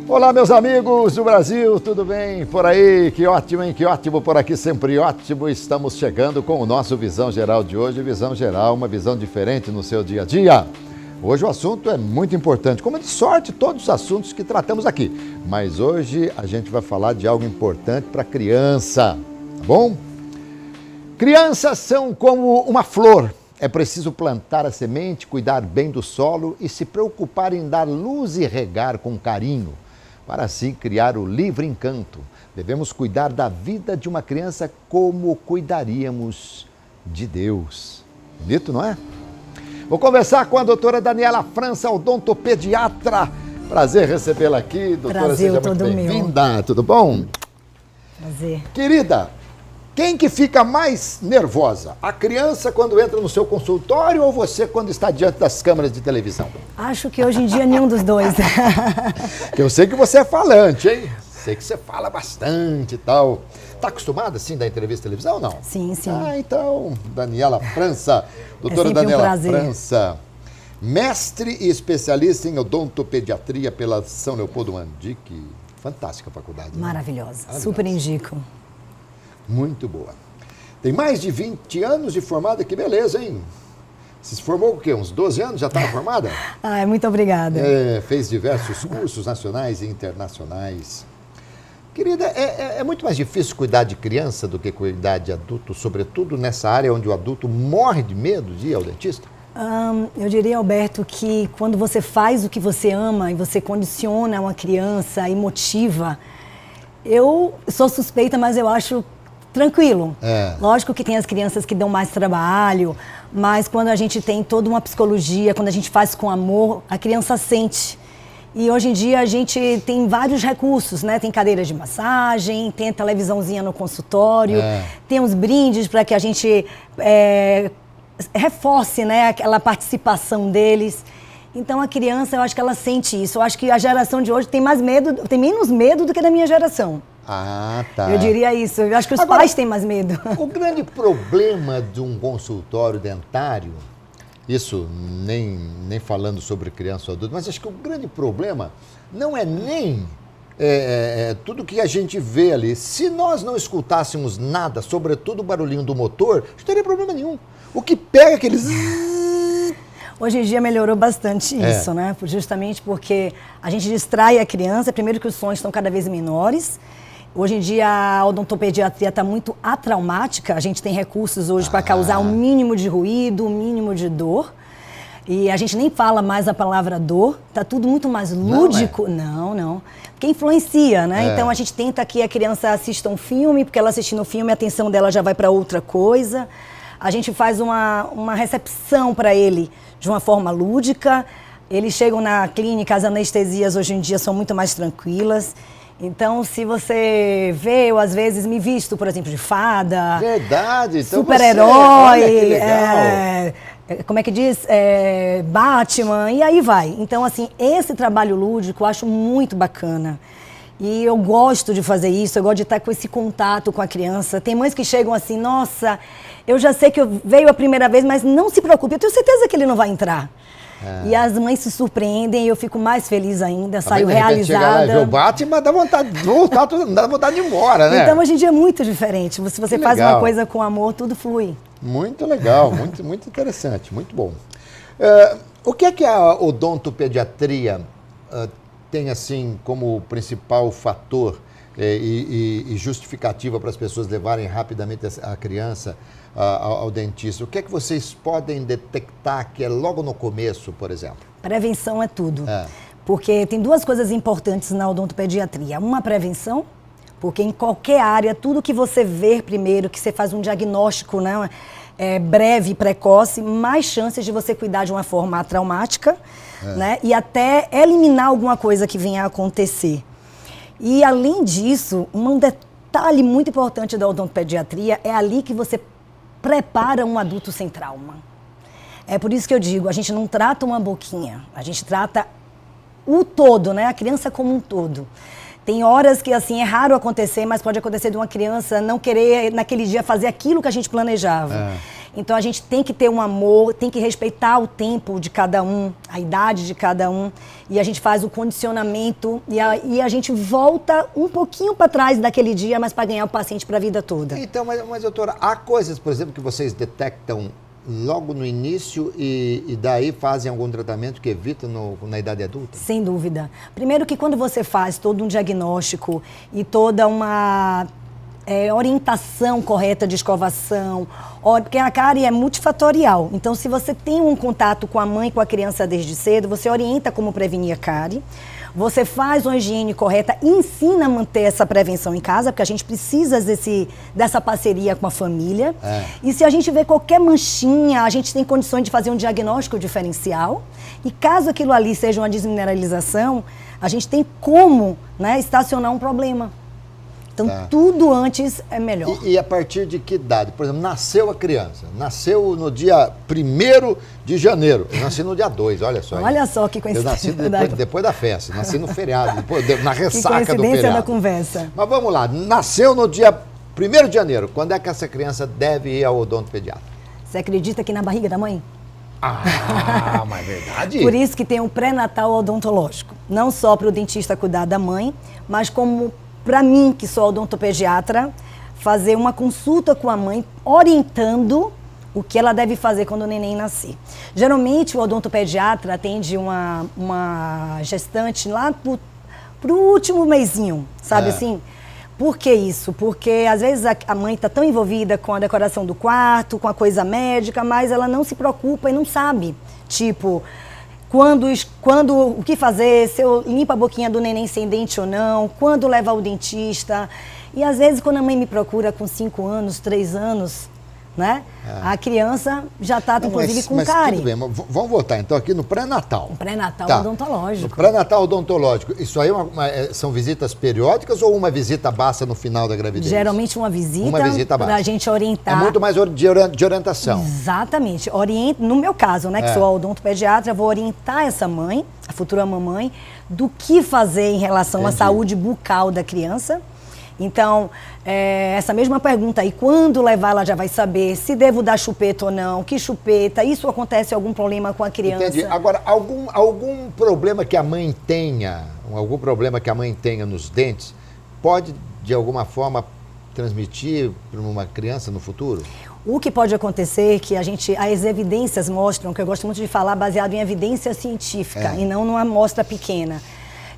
Olá, meus amigos do Brasil, tudo bem por aí? Que ótimo, hein? Que ótimo, por aqui sempre ótimo. Estamos chegando com o nosso Visão Geral de hoje. Visão Geral, uma visão diferente no seu dia a dia. Hoje o assunto é muito importante, como de sorte todos os assuntos que tratamos aqui. Mas hoje a gente vai falar de algo importante para a criança, tá bom? Crianças são como uma flor. É preciso plantar a semente, cuidar bem do solo e se preocupar em dar luz e regar com carinho, para assim criar o livre encanto. Devemos cuidar da vida de uma criança como cuidaríamos de Deus. Bonito, não é? Vou conversar com a doutora Daniela França, odontopediatra. Prazer recebê-la aqui, doutora. Prazer, seja muito bem-vinda. Tudo bom? Prazer. Querida, quem que fica mais nervosa? A criança quando entra no seu consultório ou você quando está diante das câmeras de televisão? Acho que hoje em dia nenhum dos dois. Eu sei que você é falante, hein? Sei que você fala bastante e tal. Tá acostumada, assim, da entrevista de televisão ou não? Sim, sim. Ah, então, Daniela França, doutora Daniela França, mestre e especialista em odontopediatria pela São Leopoldo Mandic. Fantástica faculdade. Maravilhosa, né? Super indico. Muito boa. Tem mais de 20 anos de formada, que beleza, hein? Você se formou o quê? Uns 12 anos? Já estava formada? Muito obrigada. Fez diversos cursos nacionais e internacionais. Querida, é muito mais difícil cuidar de criança do que cuidar de adulto, sobretudo nessa área onde o adulto morre de medo de ir ao dentista? Eu diria, Alberto, que quando você faz o que você ama e você condiciona uma criança e motiva, eu sou suspeita, mas eu acho tranquilo. Lógico que tem as crianças que dão mais trabalho, mas quando a gente tem toda uma psicologia, quando a gente faz com amor, a criança sente. E hoje em dia a gente tem vários recursos, né? Tem cadeiras de massagem, tem a televisãozinha no consultório, tem os brindes para que a gente reforce, né, aquela participação deles. Então a criança, eu acho que ela sente isso. Eu acho que a geração de hoje tem menos medo do que da minha geração. Ah, tá. Eu diria isso. Eu acho que os pais têm mais medo. O grande problema de um consultório dentário, isso nem falando sobre criança ou adulto, mas acho que o grande problema não é nem tudo que a gente vê ali. Se nós não escutássemos nada, sobretudo o barulhinho do motor, não teria problema nenhum. O que pega aqueles... Hoje em dia melhorou bastante isso, né? Justamente porque a gente distrai a criança, primeiro que os sons estão cada vez menores. Hoje em dia a odontopediatria está muito atraumática, a gente tem recursos hoje para causar o mínimo de ruído, o mínimo de dor. E a gente nem fala mais a palavra dor, está tudo muito mais lúdico. Não. Porque influencia, né? Então a gente tenta que a criança assista um filme, porque ela assistindo o filme a atenção dela já vai para outra coisa. A gente faz uma recepção para ele de uma forma lúdica. Eles chegam na clínica, as anestesias hoje em dia são muito mais tranquilas. Então, se você vê, eu às vezes me visto, por exemplo, de fada. Verdade, então super-herói, como é que diz? Batman, e aí vai. Então, assim, esse trabalho lúdico eu acho muito bacana. E eu gosto de fazer isso, eu gosto de estar com esse contato com a criança. Tem mães que chegam assim, nossa, eu já sei que veio a primeira vez, mas não se preocupe, eu tenho certeza que ele não vai entrar. E as mães se surpreendem e eu fico mais feliz ainda, saio realizada. Chega lá e vê o Batman, dá vontade de voltar, dá vontade de ir embora, né? Então, hoje em dia é muito diferente. Se você faz uma coisa com amor, tudo flui. Muito legal, muito interessante, muito bom. O que é que a odontopediatria tem, assim, como principal fator e justificativa para as pessoas levarem rapidamente a criança ao dentista? O que é que vocês podem detectar que é logo no começo, por exemplo? Prevenção é tudo. Porque tem duas coisas importantes na odontopediatria. Uma, prevenção, porque em qualquer área, tudo que você vê primeiro, que você faz um diagnóstico, né, breve e precoce, mais chances de você cuidar de uma forma traumática, né, e até eliminar alguma coisa que venha a acontecer. E, além disso, um detalhe muito importante da odontopediatria é ali que você prepara um adulto sem trauma. É por isso que eu digo, a gente não trata uma boquinha, a gente trata o todo, né? A criança como um todo. Tem horas que, assim, é raro acontecer, mas pode acontecer de uma criança não querer, naquele dia, fazer aquilo que a gente planejava. Então, a gente tem que ter um amor, tem que respeitar o tempo de cada um, a idade de cada um. E a gente faz o condicionamento e a gente volta um pouquinho para trás daquele dia, mas para ganhar o paciente para a vida toda. Então, mas, doutora, há coisas, por exemplo, que vocês detectam logo no início e daí fazem algum tratamento que evita na idade adulta? Sem dúvida. Primeiro que quando você faz todo um diagnóstico e toda uma orientação correta de escovação, porque a cárie é multifatorial. Então, se você tem um contato com a mãe e com a criança desde cedo, você orienta como prevenir a cárie. Você faz uma higiene correta e ensina a manter essa prevenção em casa, porque a gente precisa dessa parceria com a família. E se a gente vê qualquer manchinha, a gente tem condições de fazer um diagnóstico diferencial. E caso aquilo ali seja uma desmineralização, a gente tem como, né, estacionar um problema. Então, tudo antes é melhor. E a partir de que idade? Por exemplo, nasceu a criança. Nasceu no dia 1º de janeiro. Eu nasci no dia 2, olha só. Olha só que coincidência. Eu nasci depois da festa. Nasci no feriado, na ressaca do feriado. Coincidência da conversa. Mas vamos lá. Nasceu no dia 1º de janeiro. Quando é que essa criança deve ir ao odontopediatra? Você acredita que na barriga da mãe? Mas é verdade. Por isso que tem um pré-natal odontológico. Não só para o dentista cuidar da mãe, mas como para mim, que sou odontopediatra, fazer uma consulta com a mãe, orientando o que ela deve fazer quando o neném nascer. Geralmente, o odontopediatra atende uma gestante lá pro último mesinho, sabe assim? Por que isso? Porque, às vezes, a mãe está tão envolvida com a decoração do quarto, com a coisa médica, mas ela não se preocupa e não sabe. Tipo, o que fazer, se eu limpo a boquinha do neném sem dente ou não, quando levar ao dentista. E às vezes quando a mãe me procura com 5 anos, 3 anos, né? A criança já está, inclusive, com cárie. Tudo bem, mas vamos voltar então aqui no pré-natal. O pré-natal odontológico. No pré-natal odontológico, isso aí são visitas periódicas ou uma visita basta no final da gravidez? Geralmente uma visita basta. Para a gente orientar. É muito mais de orientação. Exatamente. No meu caso, né, que sou odontopediatra, vou orientar essa mãe, a futura mamãe, do que fazer em relação à saúde bucal da criança. Então, essa mesma pergunta aí, quando levar, ela já vai saber se devo dar chupeta ou não, que chupeta, isso acontece algum problema com a criança. Entendi. Agora, algum problema que a mãe tenha, nos dentes, pode, de alguma forma, transmitir para uma criança no futuro? O que pode acontecer é que as evidências mostram, que eu gosto muito de falar, baseado em evidência científica e não numa amostra pequena.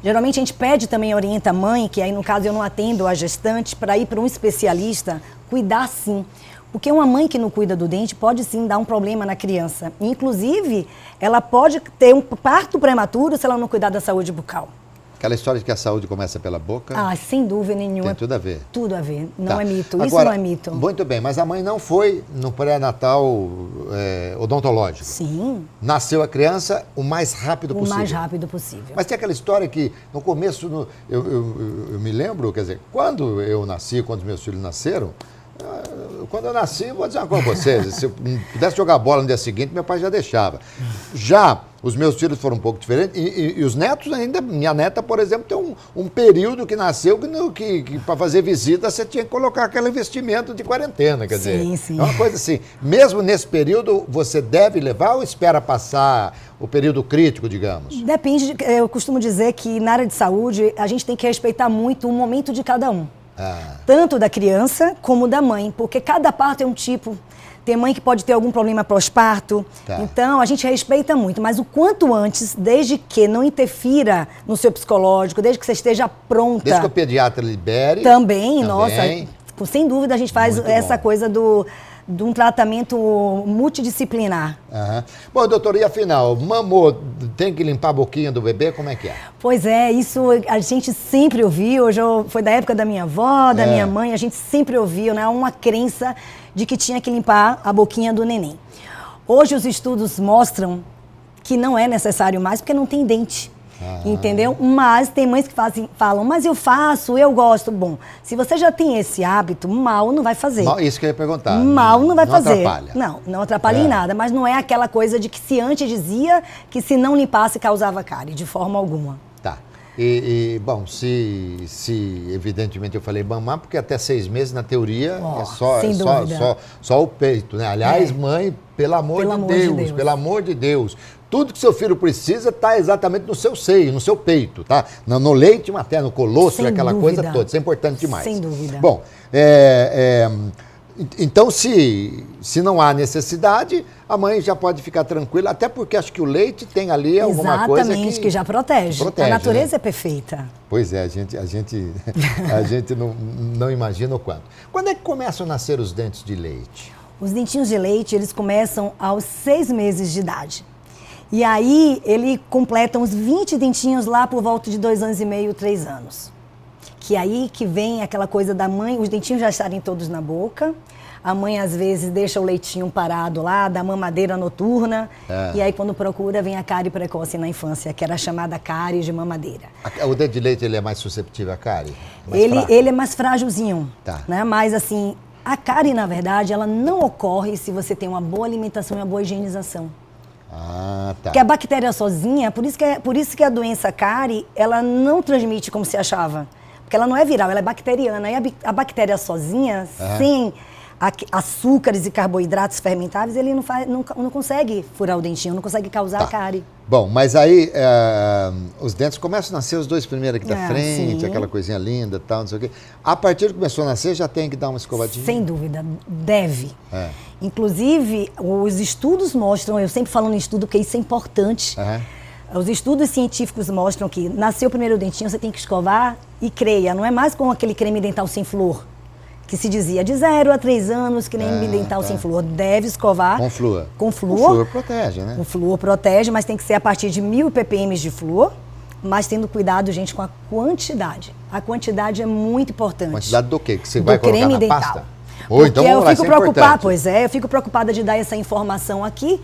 Geralmente a gente pede também, orienta a mãe, que aí no caso eu não atendo a gestante, para ir para um especialista, cuidar sim. Porque uma mãe que não cuida do dente pode sim dar um problema na criança. Inclusive, ela pode ter um parto prematuro se ela não cuidar da saúde bucal. Aquela história de que a saúde começa pela boca? Sem dúvida nenhuma. Tem tudo a ver. Tudo a ver. Não é mito. Agora, isso não é mito. Muito bem, mas a mãe não foi no pré-natal odontológico. Sim. Nasceu a criança o mais rápido possível. O mais rápido possível. Mas tem aquela história que no começo, eu me lembro, quer dizer, quando eu nasci, quando os meus filhos nasceram, quando eu nasci, vou dizer uma coisa para vocês, se eu pudesse jogar bola no dia seguinte, meu pai já deixava. Já os meus filhos foram um pouco diferentes e os netos ainda, minha neta, por exemplo, tem um período que nasceu que para fazer visita você tinha que colocar aquele investimento de quarentena, quer dizer. Sim. É uma coisa assim, mesmo nesse período você deve levar ou espera passar o período crítico, digamos? Depende, eu costumo dizer que na área de saúde a gente tem que respeitar muito o momento de cada um. Tanto da criança como da mãe, porque cada parto é um tipo. Tem mãe que pode ter algum problema pós-parto. Então, a gente respeita muito, mas o quanto antes, desde que não interfira no seu psicológico, desde que você esteja pronta. Desde que o pediatra libere. Também. Nossa, sem dúvida a gente faz essa coisa de um tratamento multidisciplinar. Bom, doutora, e afinal, mamou, tem que limpar a boquinha do bebê? Como é que é? Pois é, isso a gente sempre ouviu, foi da época da minha avó, da minha mãe, a gente sempre ouviu, né? Uma crença de que tinha que limpar a boquinha do neném. Hoje os estudos mostram que não é necessário mais, porque não tem dente. Entendeu? Mas tem mães que falam, mas eu faço, eu gosto. Bom, se você já tem esse hábito, mal não vai fazer. Isso que eu ia perguntar. Mal não vai fazer. Atrapalha. Não atrapalha em nada, mas não é aquela coisa de que se antes dizia que se não limpasse causava cárie, de forma alguma. Tá. Bom, se evidentemente eu falei mamar, porque até 6 meses, na teoria, só o peito, né? Aliás, mãe, pelo amor de Deus, pelo amor de Deus, tudo que seu filho precisa está exatamente no seu seio, no seu peito, tá? No leite materno, no colostro, aquela coisa toda. Isso é importante demais. Sem dúvida. Bom, então, se não há necessidade, a mãe já pode ficar tranquila, até porque acho que o leite tem ali alguma coisa que já protege. A natureza, né? É perfeita. Pois é, a gente não imagina o quanto. Quando é que começam a nascer os dentes de leite? Os dentinhos de leite, eles começam aos 6 meses de idade. E aí, ele completa uns 20 dentinhos lá por volta de 2 anos e meio, 3 anos. Que aí que vem aquela coisa da mãe, os dentinhos já estarem todos na boca. A mãe, às vezes, deixa o leitinho parado lá, dá mamadeira noturna. E aí, quando procura, vem a cárie precoce na infância, que era chamada cárie de mamadeira. O dente de leite, ele é mais susceptível à cárie? Ele é mais frágilzinho. Tá. Né? Mas, assim, a cárie, na verdade, ela não ocorre se você tem uma boa alimentação e uma boa higienização. Ah, tá. Porque a bactéria sozinha, por isso que a doença cárie, ela não transmite como se achava. Porque ela não é viral, ela é bacteriana. E a bactéria sozinha, sem açúcares e carboidratos fermentáveis, ele não consegue furar o dentinho, não consegue causar cárie. Bom, mas aí os dentes começam a nascer, os 2 primeiros aqui da frente, sim. aquela coisinha linda e tal, não sei o quê. A partir de que começou a nascer, já tem que dar uma escovadinha? Sem dúvida, deve. Inclusive, os estudos mostram, eu sempre falo em estudo porque isso é importante. Os estudos científicos mostram que nasceu o primeiro dentinho, você tem que escovar e creia, não é mais com aquele creme dental sem flúor, que se dizia de 0 a 3 anos, creme dental sem flúor, deve escovar. Com flúor? Com flúor. O flúor protege, né? O flúor protege, mas tem que ser a partir de 1000 ppm de flúor, mas tendo cuidado, gente, com a quantidade. A quantidade é muito importante. Quantidade do quê? Que você vai colocar creme na dental. Pasta? Então eu fico preocupada, eu fico preocupada de dar essa informação aqui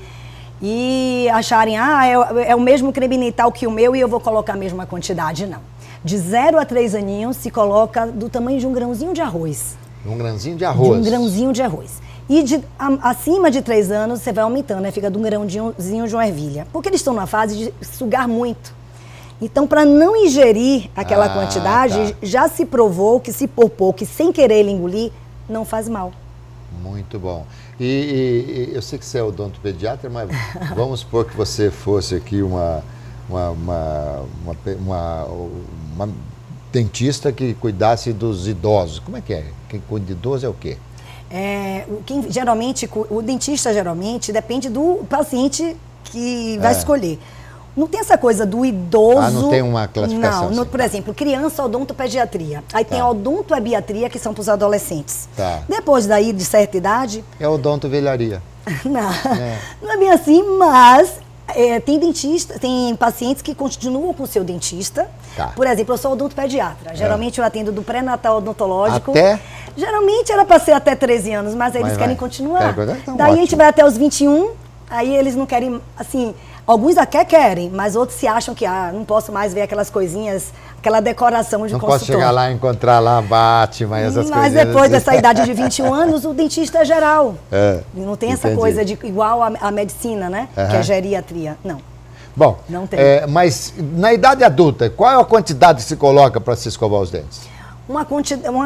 e acharem, é o mesmo creme dental que o meu e eu vou colocar a mesma quantidade. Não. De 0 a 3 aninhos se coloca do tamanho de um grãozinho de arroz. Um grãozinho de arroz? De um grãozinho de arroz. E acima de 3 anos você vai aumentando, né? Fica de um grãozinho de uma ervilha. Porque eles estão na fase de sugar muito. Então, para não ingerir aquela quantidade, já se provou que se por pouco e sem querer ele engolir, não faz mal. Muito bom. E eu sei que você é odontopediatra, mas vamos supor que você fosse aqui uma dentista que cuidasse dos idosos. Como é que é? Quem cuida de idoso é o quê? O dentista geralmente depende do paciente que vai escolher. Não tem essa coisa do idoso... não tem uma classificação? Não, por exemplo, criança, odontopediatria. Aí tem a odontoebiatria, que são para os adolescentes. Depois daí, de certa idade... É odontovelharia. Não é bem assim, mas tem pacientes que continuam com o seu dentista. Por exemplo, eu sou odontopediatra. Geralmente eu atendo do pré-natal odontológico. Até? Geralmente era para ser até 13 anos, mas eles querem continuar. Então, daí a gente vai até os 21, aí eles não querem, assim... Alguns até querem, mas outros se acham que não posso mais ver aquelas coisinhas, aquela decoração de consultório. Não posso chegar lá e encontrar lá Batman e essas coisas. Mas depois dessa idade de 21 anos, o dentista é geral. Não tem essa coisa igual a medicina, né? Que é geriatria. Não. Bom, não tem. Mas na idade adulta, qual é a quantidade que se coloca para se escovar os dentes? Uma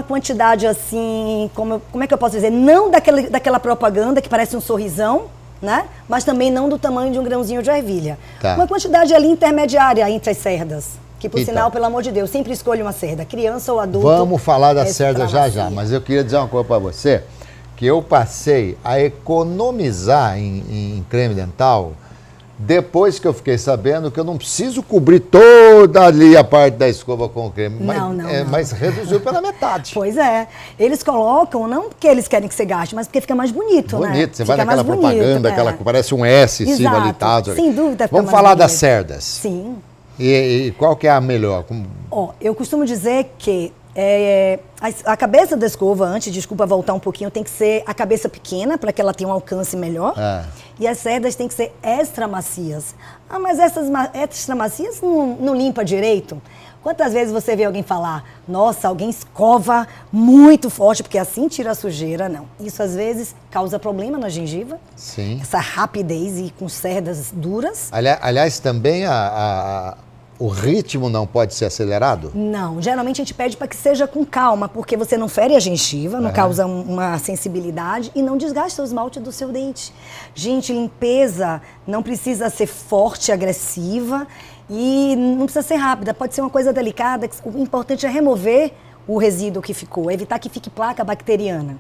quantidade assim, como é que eu posso dizer? Não daquela propaganda que parece um sorrisão, né? Mas também não do tamanho de um grãozinho de ervilha. Uma quantidade ali intermediária entre as cerdas. Que, por sinal, pelo amor de Deus, sempre escolha uma cerda, criança ou adulto. Vamos falar da cerda já, mas eu queria dizer uma coisa para você, que eu passei a economizar em creme dental depois que eu fiquei sabendo que eu não preciso cobrir toda ali a parte da escova com o creme, mas reduziu pela metade. Pois é. Eles colocam, não porque eles querem que você gaste, mas porque fica mais bonito, né? Bonito, você vai naquela propaganda, aquela que parece um S em cima ali e tal. Sem dúvida. Vamos falar das cerdas. Sim. E qual que é a melhor? Eu costumo dizer que a cabeça da escova, desculpa voltar um pouquinho, tem que ser a cabeça pequena, para que ela tenha um alcance melhor. E as cerdas têm que ser extra macias. Mas essas extra macias não limpa direito? Quantas vezes você vê alguém falar, nossa, alguém escova muito forte, porque assim tira a sujeira? Não. Isso às vezes causa problema na gengiva. Sim. Essa rapidez e com cerdas duras. Aliás, também o ritmo não pode ser acelerado? Não, geralmente a gente pede para que seja com calma, porque você não fere a gengiva, não causa uma sensibilidade e não desgasta o esmalte do seu dente. Gente, limpeza não precisa ser forte, agressiva e não precisa ser rápida, pode ser uma coisa delicada, o importante é remover o resíduo que ficou, evitar que fique placa bacteriana.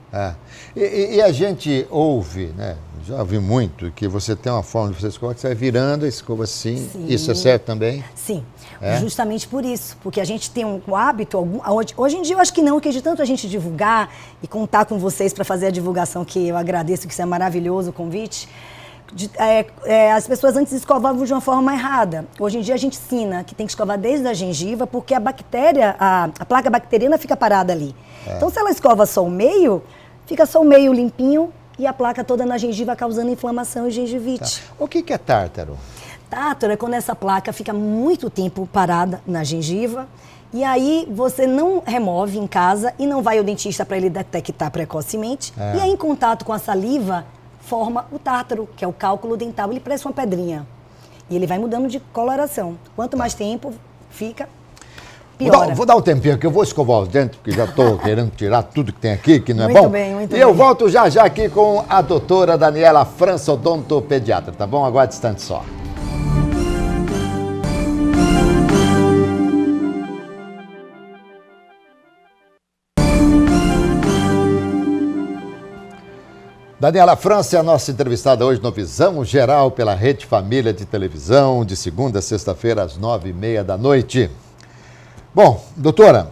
E a gente ouve, né? Já ouvi muito, que você tem uma forma de você escovar, que você vai virando a escova assim. Sim. Isso é certo também? Sim, justamente por isso. Porque a gente tem um hábito, hoje em dia eu acho que não, porque de tanto a gente divulgar e contar com vocês para fazer a divulgação, que eu agradeço, que isso é maravilhoso o convite, as pessoas antes escovavam de uma forma errada. Hoje em dia a gente ensina que tem que escovar desde a gengiva, porque a bactéria, a placa bacteriana fica parada ali. Então se ela escova só o meio, fica só o meio limpinho, e a placa toda na gengiva causando inflamação e gengivite. O que é tártaro? Tártaro é quando essa placa fica muito tempo parada na gengiva e aí você não remove em casa e não vai ao dentista para ele detectar precocemente. E aí em contato com a saliva forma o tártaro, que é o cálculo dental. Ele parece uma pedrinha e ele vai mudando de coloração. Quanto mais tempo fica, piora. Vou dar um tempinho aqui, eu vou escovar os dentes, porque já estou querendo tirar tudo que tem aqui, que não é muito bom. Bem, muito e bem. Eu volto já aqui com a doutora Daniela França, odontopediatra, tá bom? Aguarde um instante só. Daniela França é a nossa entrevistada hoje no Visão Geral pela Rede Família de Televisão, de segunda a sexta-feira, às 9h30 da noite. Bom, doutora,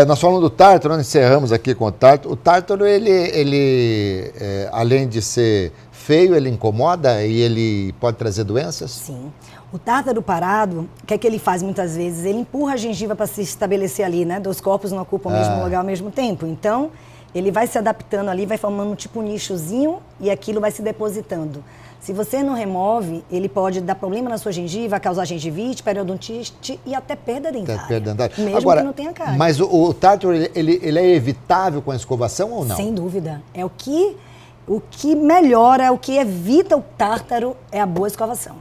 nós falamos do tártaro, nós encerramos aqui com o tártaro. O tártaro, ele além de ser feio, ele incomoda e ele pode trazer doenças? Sim. O tártaro parado, o que é que ele faz muitas vezes? Ele empurra a gengiva para se estabelecer ali, né? Dois corpos não ocupam o mesmo lugar ao mesmo tempo. Então, ele vai se adaptando ali, vai formando tipo um nichozinho e aquilo vai se depositando. Se você não remove, ele pode dar problema na sua gengiva, causar gengivite, periodontite e até perda dentária. Mesmo agora, que não tenha cárie. Mas o tártaro, ele é evitável com a escovação ou não? Sem dúvida. É o que melhora, o que evita o tártaro é a boa escovação.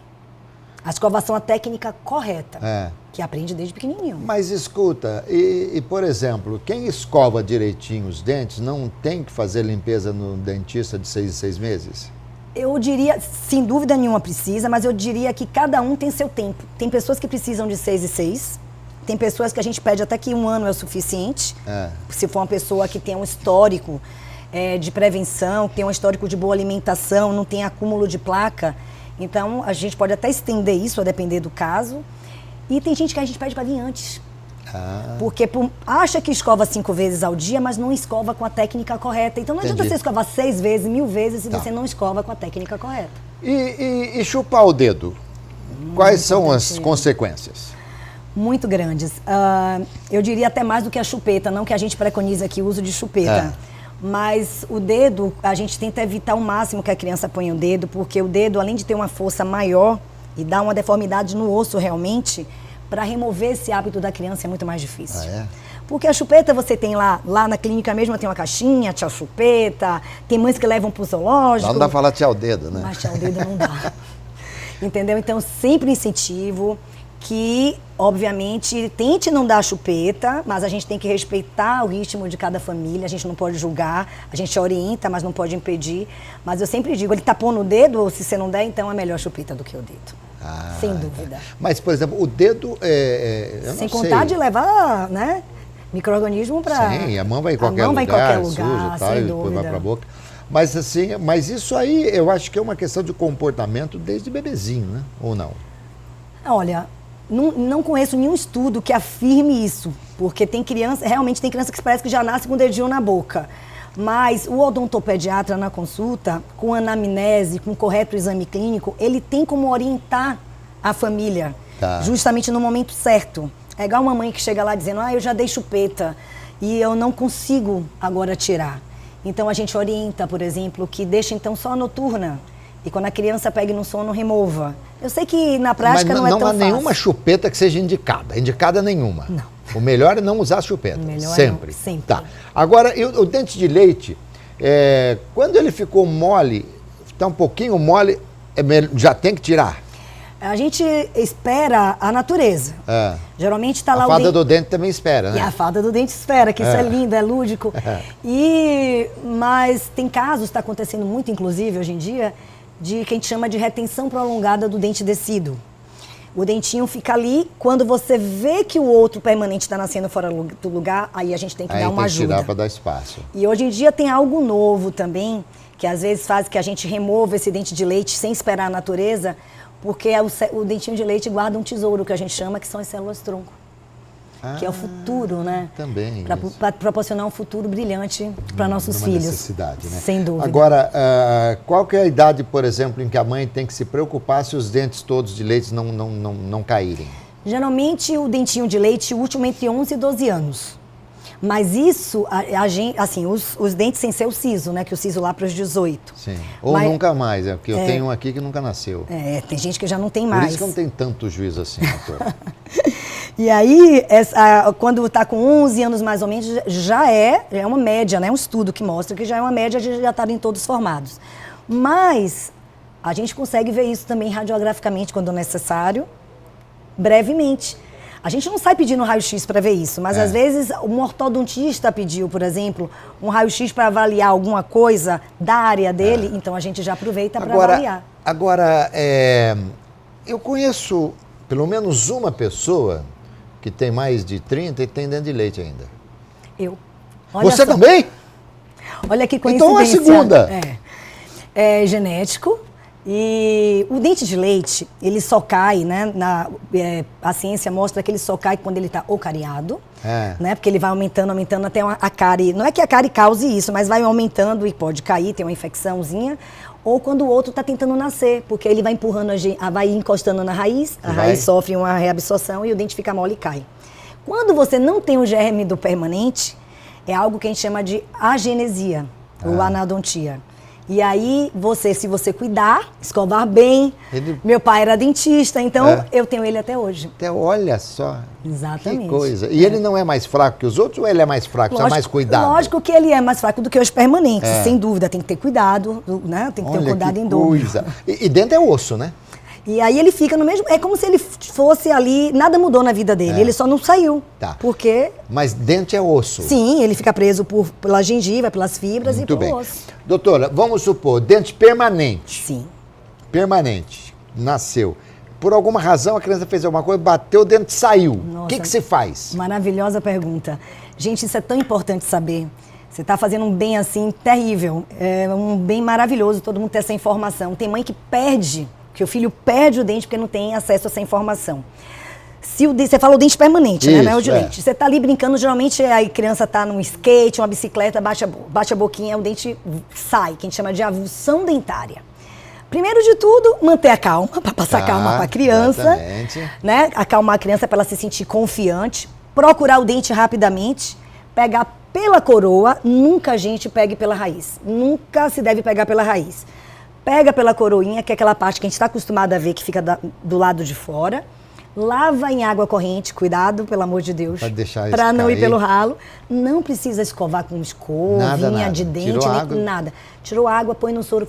A escovação, a técnica correta, que aprende desde pequenininho. Mas escuta, por exemplo, quem escova direitinho os dentes não tem que fazer limpeza no dentista de 6 em 6 meses? Eu diria, sem dúvida nenhuma precisa, mas eu diria que cada um tem seu tempo. Tem pessoas que precisam de 6 e 6, tem pessoas que a gente pede até que 1 ano é o suficiente, se for uma pessoa que tem um histórico de prevenção, que tem um histórico de boa alimentação, não tem acúmulo de placa, então a gente pode até estender isso, a depender do caso. E tem gente que a gente pede para vir antes. Porque acha que escova 5 vezes ao dia, mas não escova com a técnica correta. Então não adianta você escovar 6 vezes, 1000 vezes, se você não escova com a técnica correta. E chupar o dedo? Quais são as consequências? Muito grandes. Eu diria até mais do que a chupeta, não que a gente preconiza aqui o uso de chupeta. Mas o dedo, a gente tenta evitar o máximo que a criança ponha o dedo, porque o dedo, além de ter uma força maior e dar uma deformidade no osso realmente, para remover esse hábito da criança é muito mais difícil. Porque a chupeta você tem lá na clínica mesmo tem uma caixinha, tchau chupeta, tem mães que levam pro zoológico. Não dá pra falar tchau dedo, né? Mas tchau dedo não dá. Entendeu? Então sempre incentivo que, obviamente, tente não dar chupeta, mas a gente tem que respeitar o ritmo de cada família, a gente não pode julgar, a gente orienta, mas não pode impedir. Mas eu sempre digo, ele tapou no dedo, ou se você não der, então é melhor chupeta do que o dedo. Sem dúvida. Mas, por exemplo, o dedo sem contar de levar, né, micro-organismo para... Sim, a mão vai em qualquer lugar, suja, tal, e depois vai para a boca. Mas assim, mas isso aí eu acho que é uma questão de comportamento desde bebezinho, né? Ou não? Olha, não conheço nenhum estudo que afirme isso, porque realmente tem criança que parece que já nasce com o dedinho na boca. Mas o odontopediatra na consulta, com anamnese, com correto exame clínico, ele tem como orientar a família, justamente no momento certo. É igual uma mãe que chega lá dizendo, eu já dei chupeta e eu não consigo agora tirar. Então a gente orienta, por exemplo, que deixa então só a noturna. E quando a criança pega no sono, remova. Eu sei que na prática não é tão fácil. Não há nenhuma chupeta que seja indicada nenhuma. Não. O melhor é não usar chupeta, sempre. Sempre. Tá. Agora, o dente de leite, quando ele ficou mole, está um pouquinho mole, já tem que tirar? A gente espera a natureza. Geralmente está lá a fada do dente também espera, né? E a fada do dente espera, que isso é lindo, é lúdico. Mas tem casos, está acontecendo muito, inclusive, hoje em dia, de que a gente chama de retenção prolongada do dente descido. O dentinho fica ali, quando você vê que o outro permanente está nascendo fora do lugar, aí a gente tem que dar uma ajuda. Tirar para dar espaço. E hoje em dia tem algo novo também, que às vezes faz que a gente remova esse dente de leite sem esperar a natureza, porque o dentinho de leite guarda um tesouro, que a gente chama, que são as células-tronco. Que é o futuro, né? Também. Para proporcionar um futuro brilhante para nossos filhos. Necessidade, né? Sem dúvida. Agora, qual que é a idade, por exemplo, em que a mãe tem que se preocupar se os dentes todos de leite não caírem? Geralmente, o dentinho de leite, o último entre 11 e 12 anos. Mas isso, assim, os dentes sem ser o siso, né? Que o siso lá para os 18. Sim. Ou nunca mais, porque eu tenho um aqui que nunca nasceu. Tem gente que já não tem mais. Por isso que não tem tanto juízo assim, doutor. E aí, quando está com 11 anos mais ou menos, já é uma média, né? Um estudo que mostra que já é uma média de já estarem todos formados. Mas a gente consegue ver isso também radiograficamente quando necessário, brevemente. A gente não sai pedindo raio-x para ver isso, mas às vezes um ortodontista pediu, por exemplo, um raio-x para avaliar alguma coisa da área dele, então a gente já aproveita para avaliar. Agora, eu conheço pelo menos uma pessoa que tem mais de 30 e tem dente de leite ainda. Eu. Olha Você só. também? Olha que coincidência. Então é a segunda. É genético. E o dente de leite, ele só cai, né? A ciência mostra que ele só cai quando ele está ocariado, né? Porque ele vai aumentando até a cárie. Não é que a cárie cause isso, mas vai aumentando e pode cair, tem uma infecçãozinha. Ou quando o outro está tentando nascer, porque ele vai empurrando, vai encostando na raiz, a raiz sofre uma reabsorção e o dente fica mole e cai. Quando você não tem o germe do permanente, é algo que a gente chama de agenesia, ou anadontia. E aí, se você cuidar, escovar bem, meu pai era dentista, então eu tenho ele até hoje. Olha só. Exatamente. Que coisa. E ele não é mais fraco que os outros ou ele é mais fraco, precisa mais cuidado? Lógico que ele é mais fraco do que os permanentes, sem dúvida. Tem que ter cuidado, né? Tem que ter um cuidado em dobro. E dentro é osso, né? E aí ele fica no mesmo... É como se ele fosse ali... Nada mudou na vida dele, ele só não saiu. Tá. Porque... Mas dente é osso. Sim, ele fica preso pela gengiva, pelas fibras e pelo osso. Doutora, vamos supor, dente permanente. Sim. Permanente. Nasceu. Por alguma razão a criança fez alguma coisa, bateu, o dente saiu. O que se faz? Maravilhosa pergunta. Gente, isso é tão importante saber. Você está fazendo um bem assim terrível. É um bem maravilhoso todo mundo ter essa informação. Tem mãe que perde... que o filho perde o dente porque não tem acesso a essa informação. Você falou dente permanente, né? Não é o de leite. Você está ali brincando, geralmente a criança está num skate, uma bicicleta, bate a boquinha, o dente sai, que a gente chama de avulsão dentária. Primeiro de tudo, manter a calma, para passar calma para a criança. Né? Acalmar a criança para ela se sentir confiante. Procurar o dente rapidamente, pegar pela coroa, nunca a gente pegue pela raiz. Nunca se deve pegar pela raiz. Pega pela coroinha, que é aquela parte que a gente está acostumado a ver que fica do lado de fora. Lava em água corrente, cuidado, pelo amor de Deus. Para não ir pelo ralo. Não precisa escovar com escovinha de dente, nada. Tirou água, põe no soro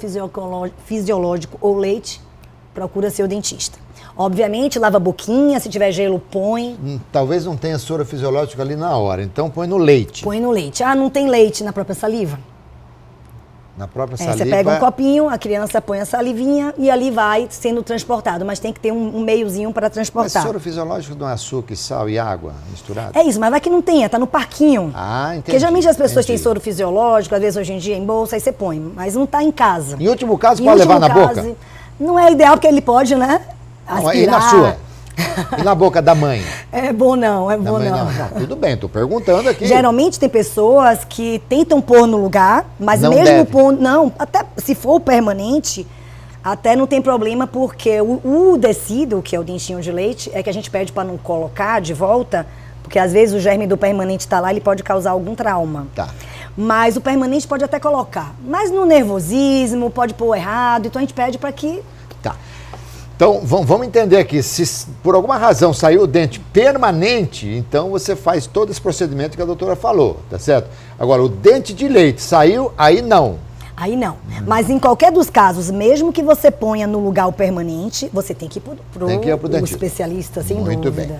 fisiológico ou leite, procura seu dentista. Obviamente, lava a boquinha, se tiver gelo, põe. Talvez não tenha soro fisiológico ali na hora, então põe no leite. Põe no leite. Não tem leite na própria saliva? Na própria saliva. Você pega um copinho, a criança põe a salivinha e ali vai sendo transportado. Mas tem que ter um meiozinho para transportar. Mas soro fisiológico não é açúcar, sal e água misturado? É isso, mas vai que não tenha, tá no parquinho. Entendi. Porque geralmente as pessoas têm soro fisiológico, às vezes hoje em dia em bolsa, aí você põe. Mas não tá em casa. Em último caso, pode levar na boca? Não é ideal, porque ele pode, né? Aspirar. E na sua? E na boca da mãe? É bom não, é bom não. Tudo bem, tô perguntando aqui. Geralmente tem pessoas que tentam pôr no lugar, mas não mesmo pondo... Não, até se for permanente, até não tem problema, porque o descido, que é o dentinho de leite, é que a gente pede para não colocar de volta, porque às vezes o germe do permanente está lá, ele pode causar algum trauma. Tá. Mas o permanente pode até colocar. Mas no nervosismo, pode pôr errado, então a gente pede para que... Tá. Então, vamos entender aqui, se por alguma razão saiu o dente permanente, então você faz todo esse procedimento que a doutora falou, tá certo? Agora, o dente de leite saiu, aí não. Aí não. Mas em qualquer dos casos, mesmo que você ponha no lugar o permanente, você tem que ir pro dentista. Especialista, sem Muito dúvida.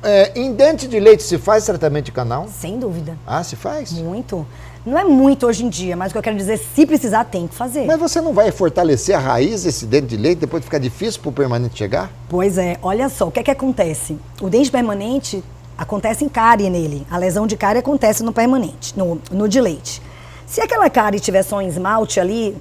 Bem. Em dente de leite se faz tratamento de canal? Sem dúvida. Ah, se faz? Muito. Não é muito hoje em dia, mas o que eu quero dizer, se precisar, tem que fazer. Mas você não vai fortalecer a raiz desse dente de leite, depois ficar difícil para o permanente chegar? Pois é, olha só, o que é que acontece? O dente permanente, acontece em cárie nele. A lesão de cárie acontece no permanente, no de leite. Se aquela cárie tiver só um esmalte ali,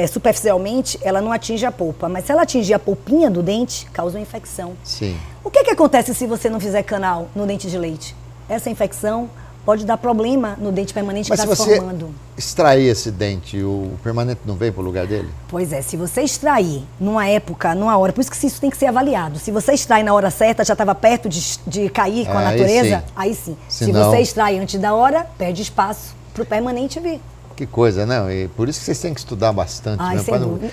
superficialmente, ela não atinge a polpa. Mas se ela atingir a polpinha do dente, causa uma infecção. Sim. O que é que acontece se você não fizer canal no dente de leite? Essa infecção pode dar problema no dente permanente que está se formando. Mas se você extrair esse dente, o permanente não vem para o lugar dele? Pois é, se você extrair numa época, numa hora, por isso que isso tem que ser avaliado. Se você extrai na hora certa, já estava perto de cair com a natureza, aí sim. Se você extrai antes da hora, perde espaço para o permanente vir. Que coisa, né? E por isso que vocês têm que estudar bastante.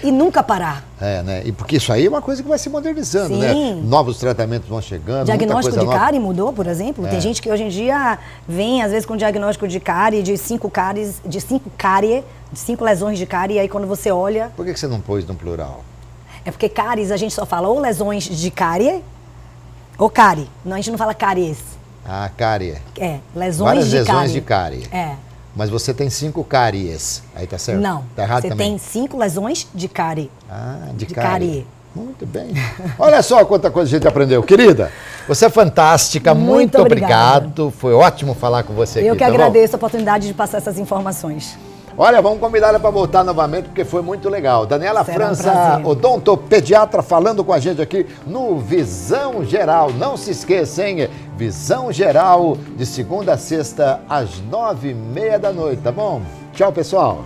E nunca parar. Né? E porque isso aí é uma coisa que vai se modernizando, né? Novos tratamentos vão chegando. Diagnóstico de cárie mudou, por exemplo. Tem gente que hoje em dia vem, às vezes, com diagnóstico de cárie, de 5 lesões de cárie, e aí quando você olha... Por que você não pôs no plural? É porque cáries a gente só fala ou lesões de cárie, ou cárie. Não, a gente não fala cáries. Ah, cárie. Lesões várias de cárie. Várias lesões de cárie. Mas você tem 5 cáries. Aí tá certo? Não. Tá errado também? Você tem 5 lesões de cárie. Ah, de cárie. Muito bem. Olha só quanta coisa a gente aprendeu. Querida, você é fantástica. Muito obrigado. Foi ótimo falar com você aqui. Eu que agradeço a oportunidade de passar essas informações. Olha, vamos convidar ela para voltar novamente, porque foi muito legal. Daniela França, odontopediatra, falando com a gente aqui no Visão Geral. Não se esqueça, hein? Visão Geral, de segunda a sexta, às 9h30 da noite, tá bom? Tchau, pessoal.